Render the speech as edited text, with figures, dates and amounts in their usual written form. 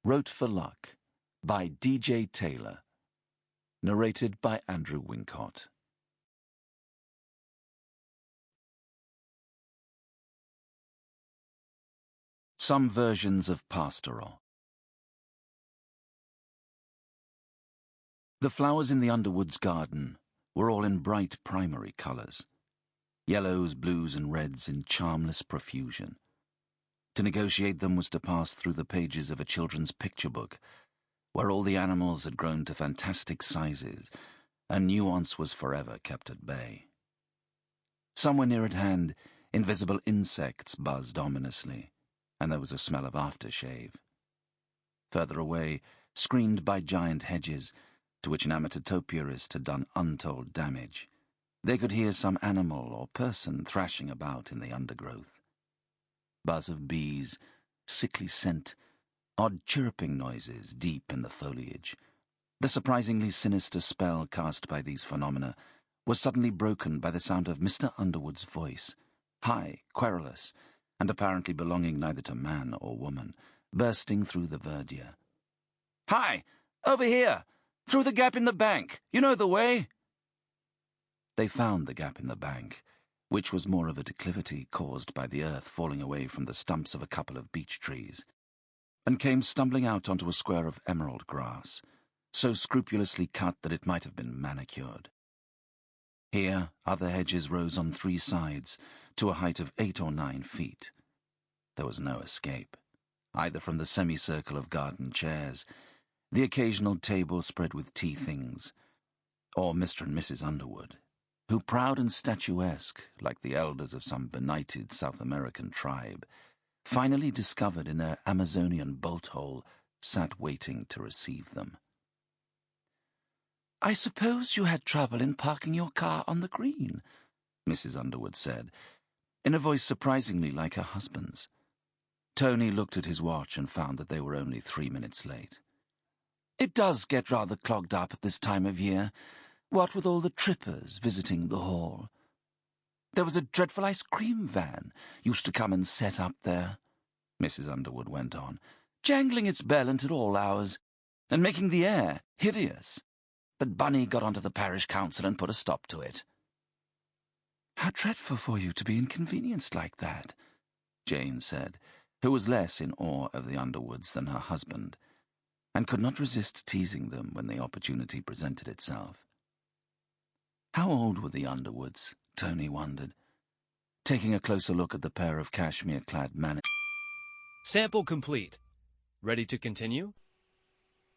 Wrote for Luck by D.J. Taylor. Narrated by Andrew Wincott. Some versions of Pastoral. The flowers in the Underwood's garden were all in bright primary colours. Yellows, blues and reds in charmless profusion. To negotiate them was to pass through the pages of a children's picture book, where all the animals had grown to fantastic sizes, and nuance was forever kept at bay. Somewhere near at hand, invisible insects buzzed ominously, and there was a smell of aftershave. Further away, screened by giant hedges, to which an amateur topiarist had done untold damage, they could hear some animal or person thrashing about in the undergrowth. Buzz of bees, sickly scent, odd chirruping noises deep in the foliage. The surprisingly sinister spell cast by these phenomena was suddenly broken by the sound of Mr. Underwood's voice, high, querulous, and apparently belonging neither to man or woman, bursting through the verdure. "Hi! Over here! Through the gap in the bank! You know the way!" They found the gap in the bank, which was more of a declivity caused by the earth falling away from the stumps of a couple of beech trees, and came stumbling out onto a square of emerald grass, so scrupulously cut that it might have been manicured. Here, other hedges rose on three sides, to a height of 8 or 9 feet. There was no escape, either from the semicircle of garden chairs, the occasional table spread with tea things, or Mr. and Mrs. Underwood, who, proud and statuesque, like the elders of some benighted South American tribe, finally discovered in their Amazonian bolt-hole, sat waiting to receive them. "I suppose you had trouble in parking your car on the green," Mrs. Underwood said, in a voice surprisingly like her husband's. Tony looked at his watch and found that they were only 3 minutes late. "It does get rather clogged up at this time of year, what with all the trippers visiting the hall. There was a dreadful ice cream van used to come and set up there," Mrs. Underwood went on, "jangling its bell at all hours, and making the air hideous. But Bunny got onto the parish council and put a stop to it." "How dreadful for you to be inconvenienced like that," Jane said, who was less in awe of the Underwoods than her husband, and could not resist teasing them when the opportunity presented itself. How old were the Underwoods, Tony wondered, taking a closer look at the pair of cashmere-clad mannequins. Sample complete. Ready to continue?